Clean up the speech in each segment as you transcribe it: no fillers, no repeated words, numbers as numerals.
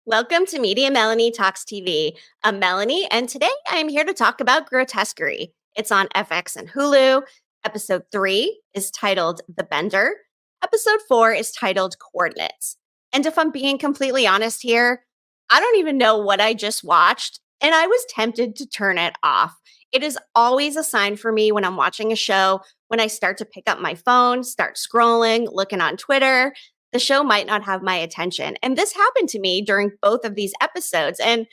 Welcome to Media Melanie Talks TV. I'm Melanie, and today I am here to talk about Grotesquerie. It's on FX and Hulu. Episode 3 is titled The Bender. Episode 4 is titled Coordinates. And if I'm being completely honest here, I don't even know what I just watched, and I was tempted to turn it off. It is always a sign for me when I'm watching a show, when I start to pick up my phone, start scrolling, looking on Twitter, the show might not have my attention. And this happened to me during both of these episodes. And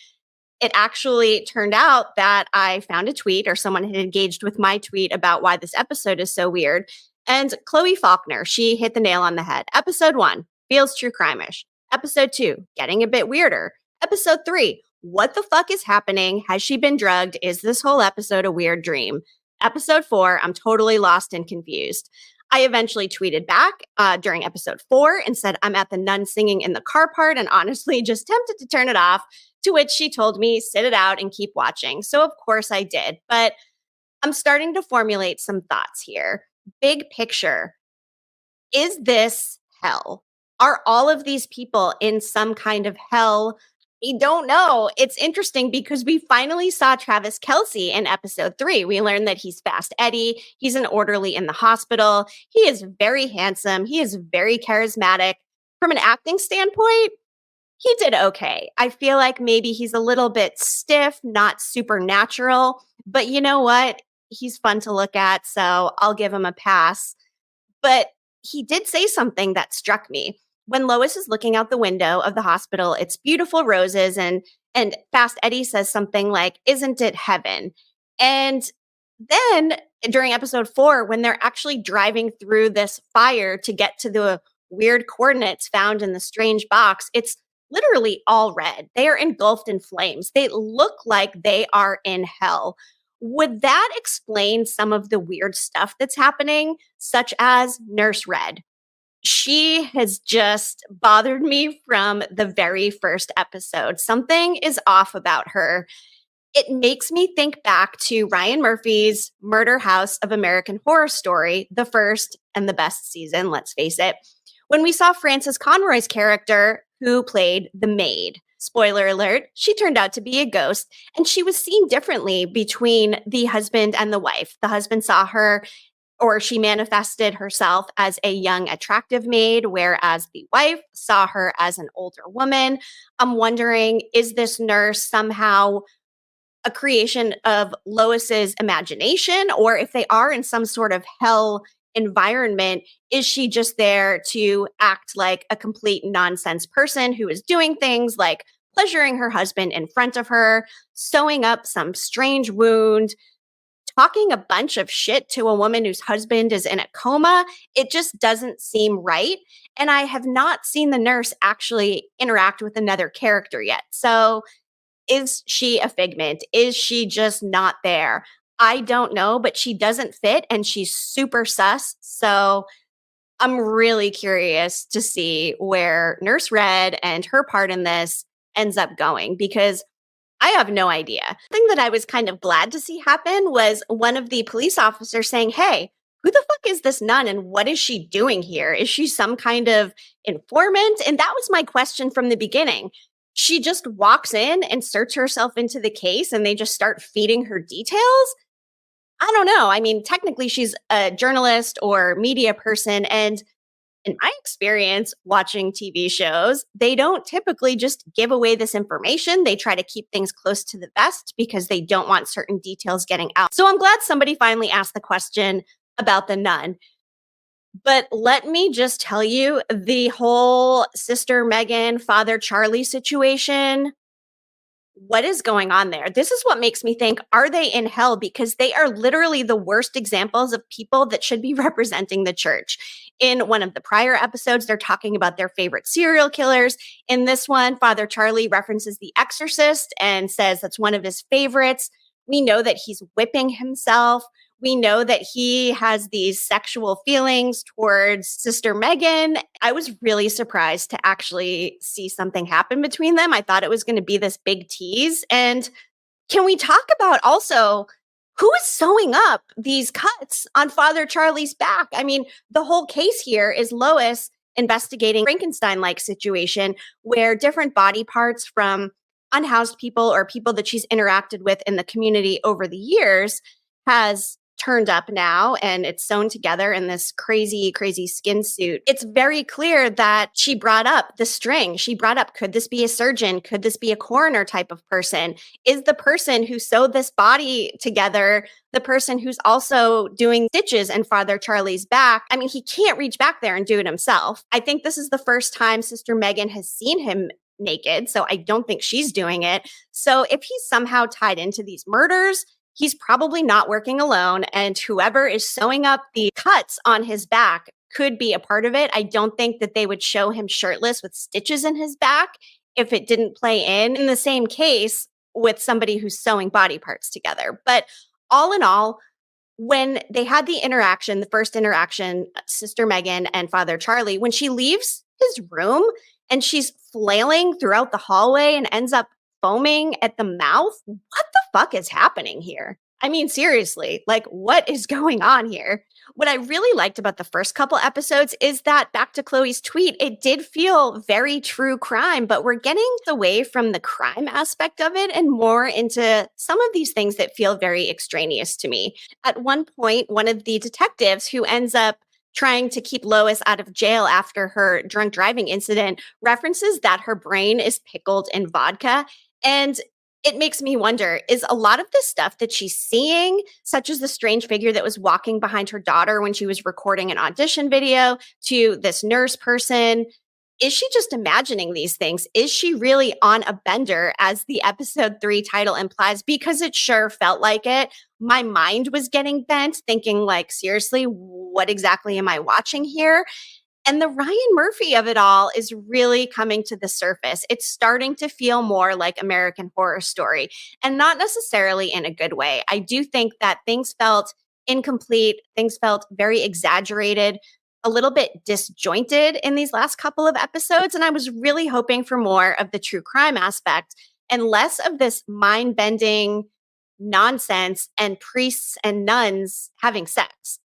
it actually turned out that I found a tweet, or someone had engaged with my tweet about why this episode is so weird. And Chloe Faulkner, she hit the nail on the head. Episode 1, feels true crime-ish. Episode 2, getting a bit weirder. Episode 3, what the fuck is happening? Has she been drugged? Is this whole episode a weird dream? Episode 4, I'm totally lost and confused. I eventually tweeted back during episode 4 and said, I'm at the nun singing in the car part and honestly just tempted to turn it off, to which she told me, sit it out and keep watching. So of course I did, but I'm starting to formulate some thoughts here. Big picture, is this hell? Are all of these people in some kind of hell? I don't know. It's interesting because we finally saw Travis Kelce in episode 3. We learned that he's Fast Eddie. He's an orderly in the hospital. He is very handsome. He is very charismatic. From an acting standpoint, he did okay. I feel like maybe he's a little bit stiff, not supernatural, but you know what? He's fun to look at, so I'll give him a pass. But he did say something that struck me. When Lois is looking out the window of the hospital, it's beautiful roses, and Fast Eddie says something like, isn't it heaven? And then during episode 4, when they're actually driving through this fire to get to the weird coordinates found in the strange box, it's literally all red. They are engulfed in flames. They look like they are in hell. Would that explain some of the weird stuff that's happening, such as Nurse Red? She has just bothered me from the very first episode. Something is off about her. It makes me think back to Ryan Murphy's Murder House of American Horror Story, the first and the best season, let's face it, when we saw Frances Conroy's character, who played the maid. Spoiler alert, she turned out to be a ghost, and she was seen differently between the husband and the wife. The husband saw her, or she manifested herself as a young, attractive maid, whereas the wife saw her as an older woman. I'm wondering, is this nurse somehow a creation of Lois's imagination? Or if they are in some sort of hell environment, is she just there to act like a complete nonsense person who is doing things like pleasuring her husband in front of her, sewing up some strange wound, talking a bunch of shit to a woman whose husband is in a coma? It just doesn't seem right. And I have not seen the nurse actually interact with another character yet. So is she a figment? Is she just not there? I don't know, but she doesn't fit and she's super sus. So I'm really curious to see where Nurse Red and her part in this ends up going, because I have no idea. The thing that I was kind of glad to see happen was one of the police officers saying, hey, who the fuck is this nun and what is she doing here? Is she some kind of informant? And that was my question from the beginning. She just walks in, inserts herself into the case, and they just start feeding her details? I don't know. I mean, technically she's a journalist or media person, and in my experience watching TV shows, they don't typically just give away this information. They try to keep things close to the vest because they don't want certain details getting out. So I'm glad somebody finally asked the question about the nun. But let me just tell you, the whole Sister Megan, Father Charlie situation, what is going on there? This is what makes me think, are they in hell? Because they are literally the worst examples of people that should be representing the church. In one of the prior episodes, they're talking about their favorite serial killers. In this one, Father Charlie references The Exorcist and says that's one of his favorites. We know that he's whipping himself. We know that he has these sexual feelings towards Sister Megan. I was really surprised to actually see something happen between them. I thought it was going to be this big tease. And Can we talk about also who is sewing up these cuts on Father Charlie's back? I mean, the whole case here is Lois investigating Frankenstein-like situation where different body parts from unhoused people or people that she's interacted with in the community over the years has turned up now, and it's sewn together in this crazy, crazy skin suit. It's very clear that she brought up the string. She brought up, could this be a surgeon? Could this be a coroner type of person? Is the person who sewed this body together the person who's also doing stitches in Father Charlie's back? I mean, he can't reach back there and do it himself. I think this is the first time Sister Megan has seen him naked, so I don't think she's doing it. So if he's somehow tied into these murders, he's probably not working alone, and whoever is sewing up the cuts on his back could be a part of it. I don't think that they would show him shirtless with stitches in his back if it didn't play in the same case with somebody who's sewing body parts together. But all in all, when they had the interaction, the first interaction, Sister Megan and Father Charlie, when she leaves his room and she's flailing throughout the hallway and ends up foaming at the mouth, what the fuck is happening here? I mean, seriously, like, what is going on here? What I really liked about the first couple episodes is that, back to Chloe's tweet, it did feel very true crime, but we're getting away from the crime aspect of it and more into some of these things that feel very extraneous to me. At one point, one of the detectives who ends up trying to keep Lois out of jail after her drunk driving incident references that her brain is pickled in vodka. And it makes me wonder, is a lot of the stuff that she's seeing, such as the strange figure that was walking behind her daughter when she was recording an audition video, to this nurse person, is she just imagining these things? Is she really on a bender, as the episode 3 title implies? Because it sure felt like it. My mind was getting bent, thinking like, seriously, what exactly am I watching here? And the Ryan Murphy of it all is really coming to the surface. It's starting to feel more like American Horror Story, and not necessarily in a good way. I do think that things felt incomplete, things felt very exaggerated, a little bit disjointed in these last couple of episodes. And I was really hoping for more of the true crime aspect and less of this mind-bending nonsense and priests and nuns having sex.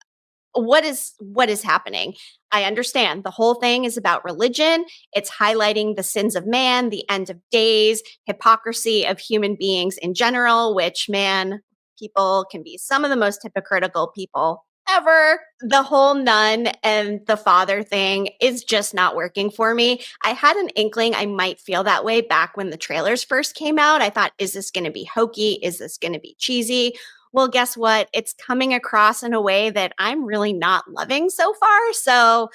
What is happening? I understand the whole thing is about religion. It's highlighting the sins of man, the end of days, hypocrisy of human beings in general, which, man, people can be some of the most hypocritical people ever. The whole nun and the father thing is just not working for me. I had an inkling I might feel that way back when the trailers first came out. I thought, is this going to be hokey? Is this going to be cheesy? Well, guess what? It's coming across in a way that I'm really not loving so far. So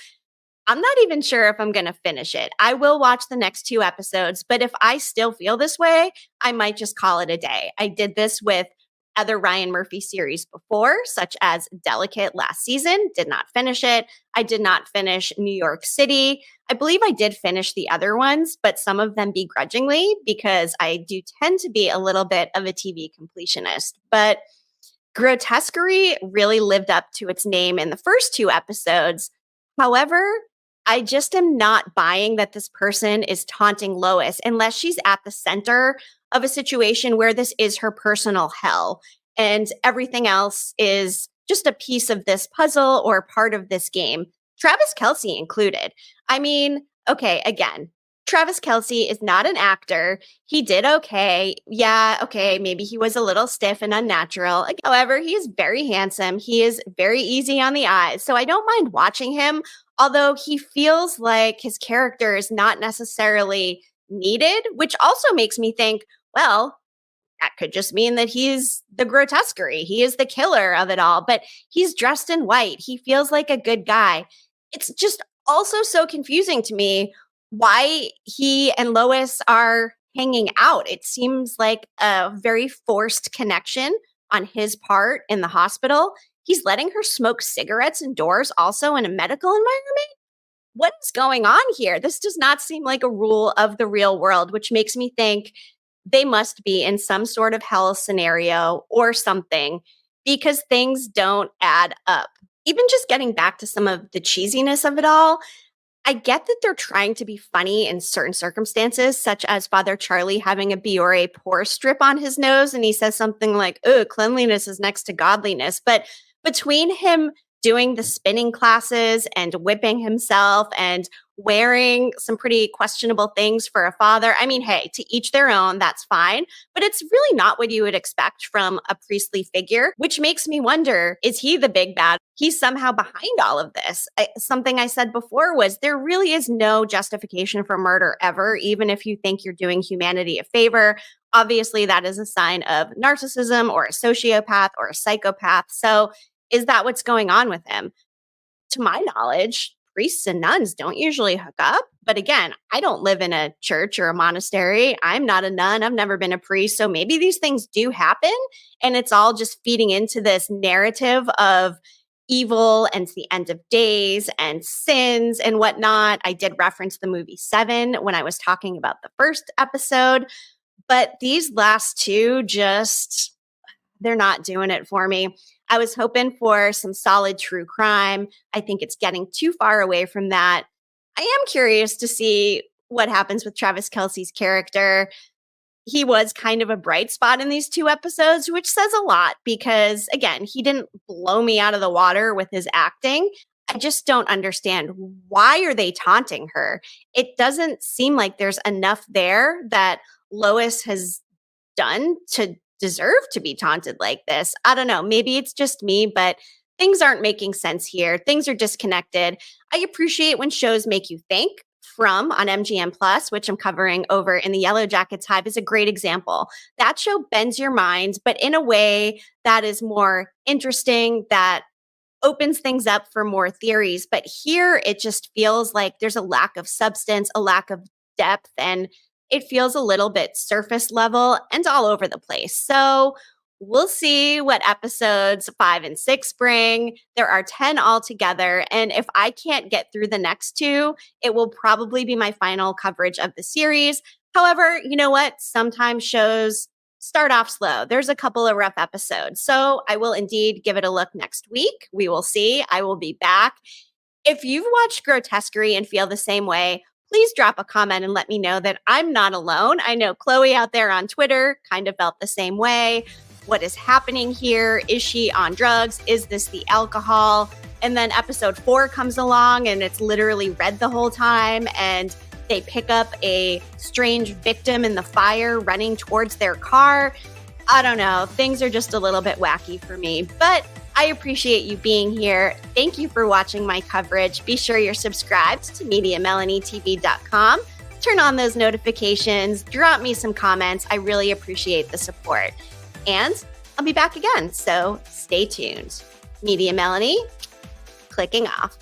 I'm not even sure if I'm going to finish it. I will watch the next 2 episodes, but if I still feel this way, I might just call it a day. I did this with other Ryan Murphy series before, such as Delicate last season, did not finish it. I did not finish New York City. I believe I did finish the other ones, but some of them begrudgingly because I do tend to be a little bit of a TV completionist. But Grotesquerie really lived up to its name in the first 2 episodes. However, I just am not buying that this person is taunting Lois unless she's at the center of a situation where this is her personal hell and everything else is just a piece of this puzzle or part of this game. Travis Kelce included. I mean, okay, again, Travis Kelce is not an actor. He did okay. Yeah, okay, maybe he was a little stiff and unnatural. However, he is very handsome. He is very easy on the eyes. So I don't mind watching him, although he feels like his character is not necessarily needed, which also makes me think, well, that could just mean that he's the grotesquerie. He is the killer of it all, but he's dressed in white. He feels like a good guy. It's just also so confusing to me why he and Lois are hanging out. It seems like a very forced connection on his part in the hospital. He's letting her smoke cigarettes indoors, also in a medical environment. What is going on here? This does not seem like a rule of the real world, which makes me think they must be in some sort of hell scenario or something, because things don't add up. Even just getting back to some of the cheesiness of it all, I get that they're trying to be funny in certain circumstances, such as Father Charlie having a Biore pore strip on his nose, and he says something like, "Oh, cleanliness is next to godliness." But between him doing the spinning classes and whipping himself and wearing some pretty questionable things for a father, I mean, hey, to each their own, that's fine. But it's really not what you would expect from a priestly figure, which makes me wonder, is he the big bad? He's somehow behind all of this. Something I said before was there really is no justification for murder ever, even if you think you're doing humanity a favor. Obviously, that is a sign of narcissism or a sociopath or a psychopath. So is that what's going on with him? To my knowledge, priests and nuns don't usually hook up. But again, I don't live in a church or a monastery. I'm not a nun. I've never been a priest. So maybe these things do happen. And it's all just feeding into this narrative of evil and the end of days and sins and whatnot. I did reference the movie Seven when I was talking about the first episode. But these last two just, they're not doing it for me. I was hoping for some solid true crime. I think it's getting too far away from that. I am curious to see what happens with Travis Kelce's character. He was kind of a bright spot in these two episodes, which says a lot because, again, he didn't blow me out of the water with his acting. I just don't understand, why are they taunting her? It doesn't seem like there's enough there that Lois has done to deserve to be taunted like this. I don't know. Maybe it's just me, but things aren't making sense here. Things are disconnected. I appreciate when shows make you think. From on MGM Plus, which I'm covering over in the Yellow Jackets Hive, is a great example. That show bends your mind, but in a way that is more interesting, that opens things up for more theories. But here it just feels like there's a lack of substance, a lack of depth, and it feels a little bit surface level and all over the place. So we'll see what episodes 5 and 6 bring. There are 10 altogether. And if I can't get through the next two, it will probably be my final coverage of the series. However, you know what? Sometimes shows start off slow. There's a couple of rough episodes. So I will indeed give it a look next week. We will see. I will be back. If you've watched Grotesquerie and feel the same way, please drop a comment and let me know that I'm not alone. I know Chloe out there on Twitter kind of felt the same way. What is happening here? Is she on drugs? Is this the alcohol? And then episode 4 comes along and it's literally red the whole time. And they pick up a strange victim in the fire running towards their car. I don't know. Things are just a little bit wacky for me, but I appreciate you being here. Thank you for watching my coverage. Be sure you're subscribed to MediaMelanieTV.com. Turn on those notifications. Drop me some comments. I really appreciate the support. And I'll be back again, so stay tuned. Media Melanie, clicking off.